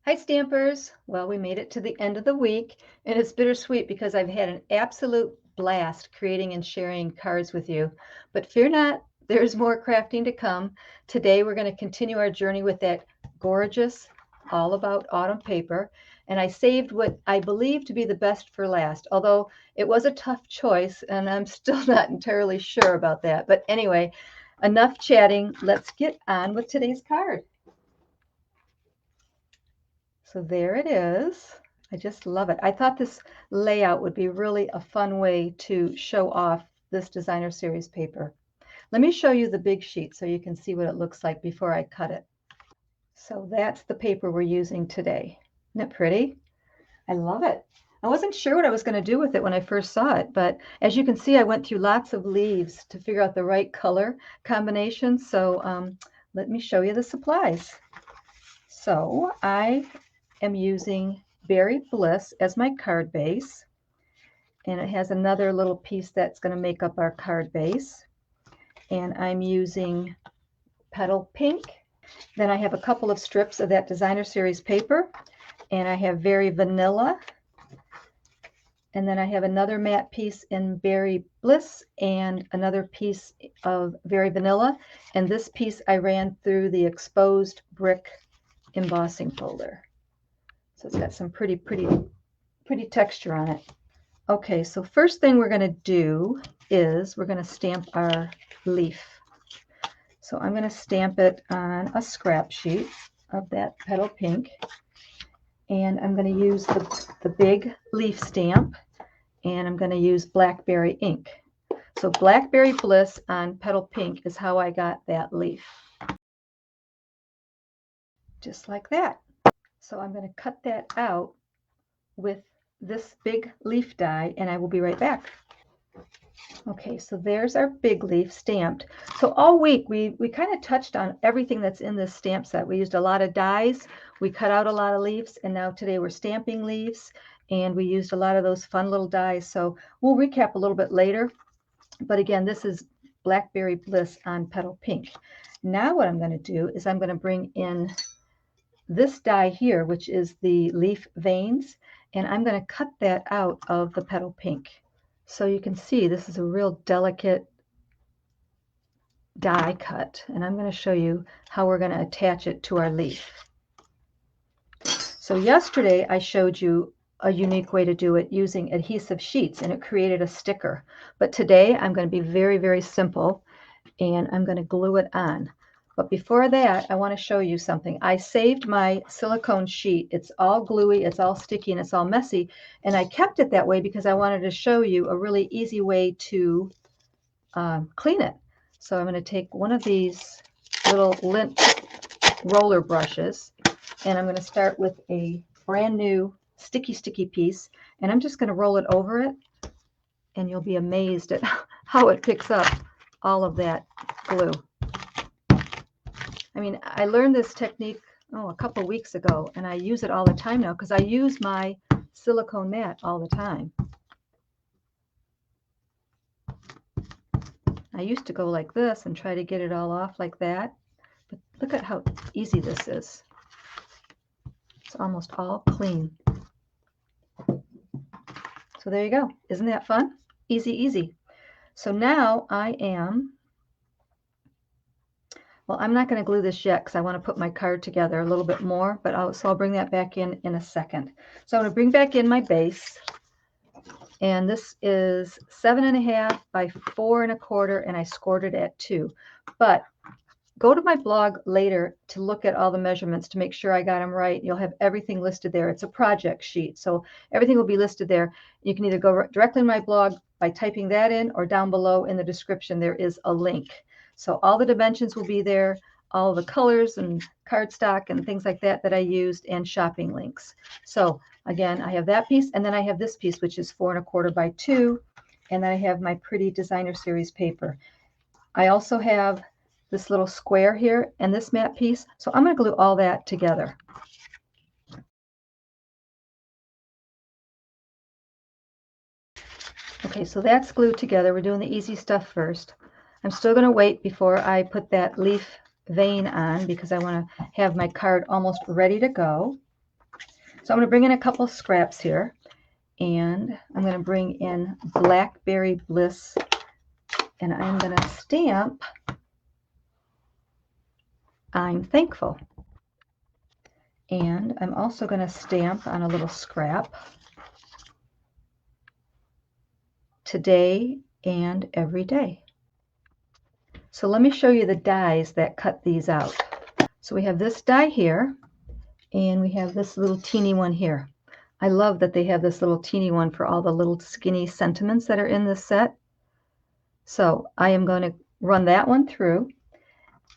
Hi Stampers! Well, we made it to the end of the week and it's bittersweet because I've had an absolute blast creating and sharing cards with you. But fear not, there's more crafting to come. Today we're going to continue our journey with that gorgeous All About Autumn paper. And I saved what I believe to be the best for last, although it was a tough choice and I'm still not entirely sure about that. But anyway, enough chatting. Let's get on with today's card. So there it is. I just love it. I thought this layout would be really a fun way to show off this designer series paper. Let me show you the big sheet so you can see what it looks like before I cut it. So that's the paper we're using today. Isn't it pretty? I love it. I wasn't sure what I was going to do with it when I first saw it, but as you can see, I went through lots of leaves to figure out the right color combination. So let me show you the supplies. So I am using Berry Bliss as my card base, and it has another little piece that's going to make up our card base, and I'm using Petal Pink. Then I have a couple of strips of that designer series paper, and I have Very Vanilla, and then I have another matte piece in Berry Bliss and another piece of Very Vanilla, and this piece I ran through the exposed brick embossing folder. So it's got some pretty texture on it. Okay, so first thing we're going to do is we're going to stamp our leaf. So I'm going to stamp it on a scrap sheet of that Petal Pink. And I'm going to use the big leaf stamp, and I'm going to use Blackberry ink. So Blackberry Bliss on Petal Pink is how I got that leaf. Just like that. So I'm going to cut that out with this big leaf die, and I will be right back. Okay, so there's our big leaf stamped. So all week we kind of touched on everything that's in this stamp set. We used a lot of dies, we cut out a lot of leaves, and now today we're stamping leaves, and we used a lot of those fun little dies. So we'll recap a little bit later. But again, this is Blackberry Bliss on Petal Pink. Now what I'm going to do is I'm going to bring in this die here, which is the leaf veins, and I'm going to cut that out of the Petal Pink. So you can see this is a real delicate die cut, and I'm going to show you how we're going to attach it to our leaf. So yesterday I showed you a unique way to do it using adhesive sheets, and it created a sticker. But today I'm going to be very simple, and I'm going to glue it on. But before that, I want to show you something. I saved my silicone sheet. It's all gluey, it's all sticky, and it's all messy. And I kept it that way because I wanted to show you a really easy way to clean it. So I'm going to take one of these little lint roller brushes, and I'm going to start with a brand new sticky piece, and I'm just going to roll it over it, and you'll be amazed at how it picks up all of that glue. I mean, I learned this technique, a couple weeks ago, and I use it all the time now because I use my silicone mat all the time. I used to go like this and try to get it all off like that, but look at how easy this is. It's almost all clean. So there you go. Isn't that fun? Easy. So now I'm not going to glue this yet because I want to put my card together a little bit more, but I'll bring that back in a second. So I'm going to bring back in my base, and this is 7.5 by 4 1/4, and I scored it at 2. But go to my blog later to look at all the measurements to make sure I got them right. You'll have everything listed there. It's a project sheet, so everything will be listed there. You can either go directly in my blog by typing that in, or down below in the description there is a link. So all the dimensions will be there, all the colors and cardstock and things like that I used, and shopping links. So again, I have that piece, and then I have this piece, which is 4 1/4 by 2, and then I have my pretty designer series paper. I also have this little square here and this matte piece. So I'm going to glue all that together. Okay, so that's glued together. We're doing the easy stuff first. I'm still going to wait before I put that leaf vein on because I want to have my card almost ready to go. So I'm going to bring in a couple scraps here, and I'm going to bring in Blackberry Bliss, and I'm going to stamp I'm Thankful. And I'm also going to stamp on a little scrap Today and Every Day. So let me show you the dies that cut these out. So we have this die here, and we have this little teeny one here. I love that they have this little teeny one for all the little skinny sentiments that are in this set. So I am going to run that one through.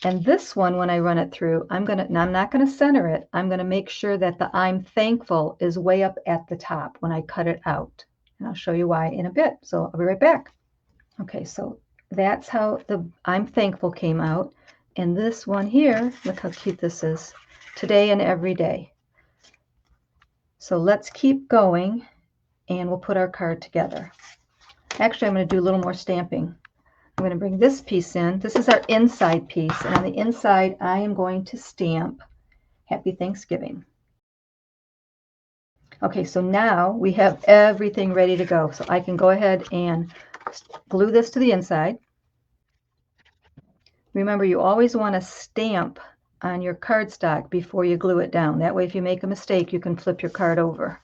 And this one, when I run it through, I'm not going to center it. I'm going to make sure that the I'm Thankful is way up at the top when I cut it out. And I'll show you why in a bit. So I'll be right back. Okay, so that's how the I'm Thankful came out. And this one here, look how cute this is. Today and Every Day. So let's keep going, and we'll put our card together. Actually, I'm going to do a little more stamping. I'm going to bring this piece in. This is our inside piece, and on the inside I am going to stamp Happy Thanksgiving. Okay, so now we have everything ready to go. So I can go ahead and glue this to the inside. Remember, you always want to stamp on your cardstock before you glue it down. That way, if you make a mistake, you can flip your card over.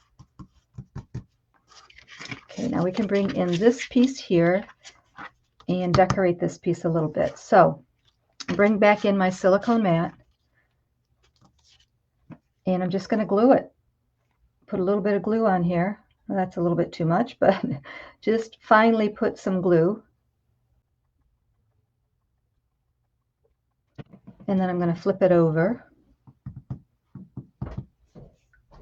Okay, now we can bring in this piece here and decorate this piece a little bit. So bring back in my silicone mat, and I'm just going to glue it. Put a little bit of glue on here. Well, that's a little bit too much, but just finely put some glue. And then I'm going to flip it over.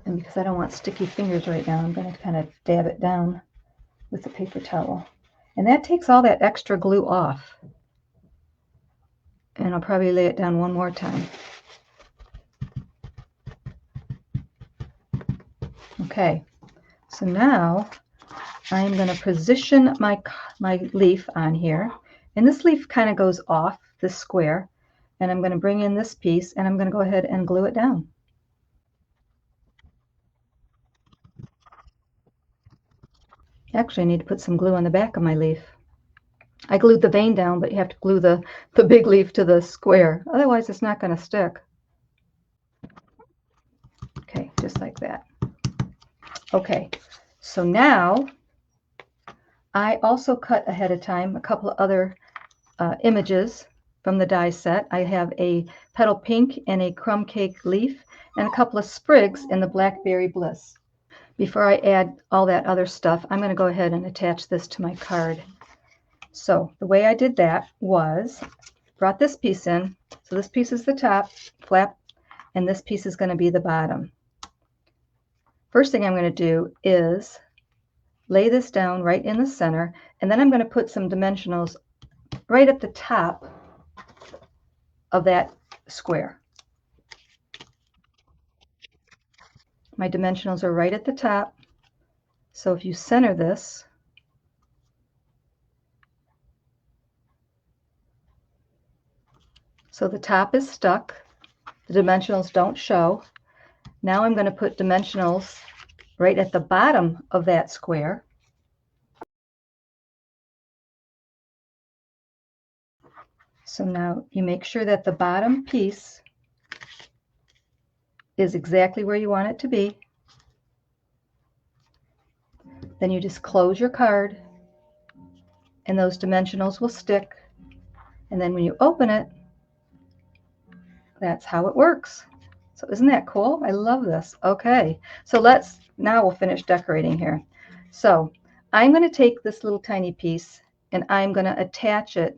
And because I don't want sticky fingers right now, I'm going to kind of dab it down with the paper towel. And that takes all that extra glue off. And I'll probably lay it down one more time. Okay, so now I'm going to position my leaf on here. And this leaf kind of goes off this square. And I'm going to bring in this piece, and I'm going to go ahead and glue it down. Actually, I need to put some glue on the back of my leaf. I glued the vein down, but you have to glue the big leaf to the square. Otherwise, it's not going to stick. Okay, just like that. Okay, so now I also cut ahead of time a couple of other images from the die set. I have a petal pink and a crumb cake leaf and a couple of sprigs in the Blackberry Bliss. Before I add all that other stuff, I'm going to go ahead and attach this to my card. So the way I did that was brought this piece in. So this piece is the top flap, and this piece is going to be the bottom. First thing I'm going to do is lay this down right in the center, and then I'm going to put some dimensionals right at the top of that square. My dimensionals are right at the top. So if you center this, so the top is stuck, the dimensionals don't show. Now I'm going to put dimensionals right at the bottom of that square. So now you make sure that the bottom piece is exactly where you want it to be. Then you just close your card, and those dimensionals will stick. And then when you open it, that's how it works. So isn't that cool? I love this. Okay, so now we'll finish decorating here. So I'm going to take this little tiny piece, and I'm going to attach it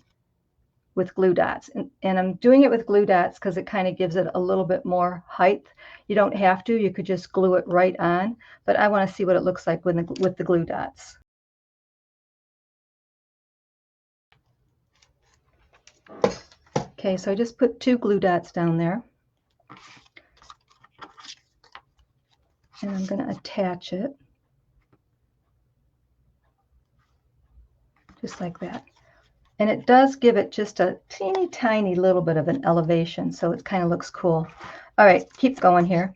with glue dots. And I'm doing it with glue dots because it kind of gives it a little bit more height. You don't have to. You could just glue it right on. But I want to see what it looks like with the glue dots. Okay, so I just put 2 glue dots down there. And I'm going to attach it. Just like that. And it does give it just a teeny tiny little bit of an elevation, so it kind of looks cool. All right, keep going here.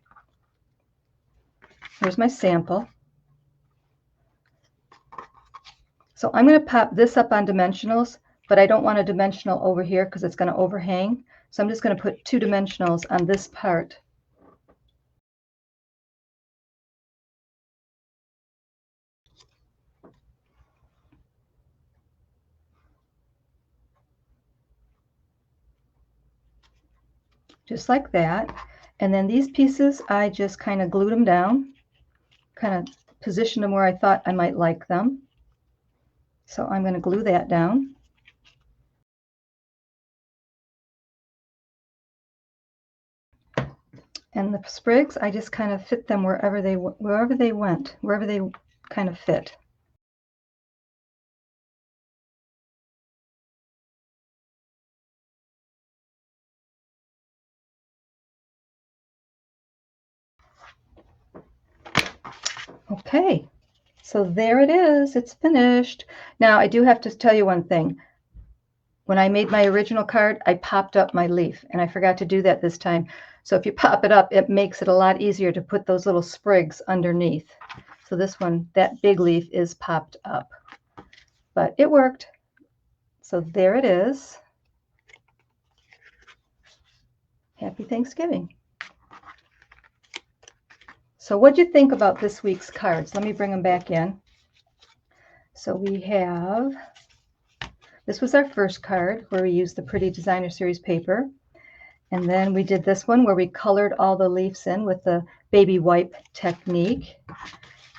Here's my sample. So I'm going to pop this up on dimensionals, but I don't want a dimensional over here because it's going to overhang. So I'm just going to put 2 dimensionals on this part. Just like that. And then these pieces, I just kind of glued them down, kind of positioned them where I thought I might like them. So I'm going to glue that down. And the sprigs, I just kind of fit them wherever they went, wherever they kind of fit. Okay, so there it is. It's finished. Now I do have to tell you one thing. When I made my original card, I popped up my leaf, and I forgot to do that this time. So if you pop it up, it makes it a lot easier to put those little sprigs underneath. So this one, that big leaf is popped up, but it worked. So there it is. Happy Thanksgiving. So what'd you think about this week's cards? Let me bring them back in. So we have, this was our first card where we used the pretty designer series paper. And then we did this one where we colored all the leaves in with the baby wipe technique.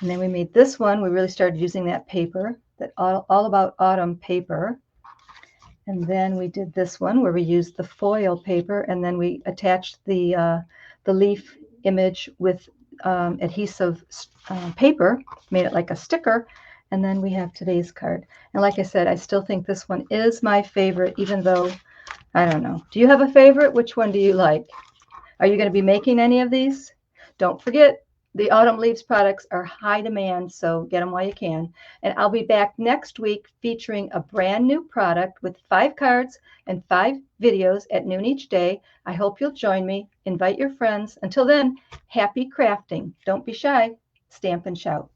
And then we made this one, we really started using that paper, that all about autumn paper. And then we did this one where we used the foil paper, and then we attached the leaf image with adhesive paper, made it like a sticker. And then we have today's card. And like I said, I still think this one is my favorite, even though, I don't know. Do you have a favorite? Which one do you like? Are you going to be making any of these? Don't forget, the Autumn Leaves products are high demand, so get them while you can. And I'll be back next week featuring a brand new product with 5 cards and 5 videos at noon each day. I hope you'll join me. Invite your friends. Until then, happy crafting. Don't be shy. Stamp and shout.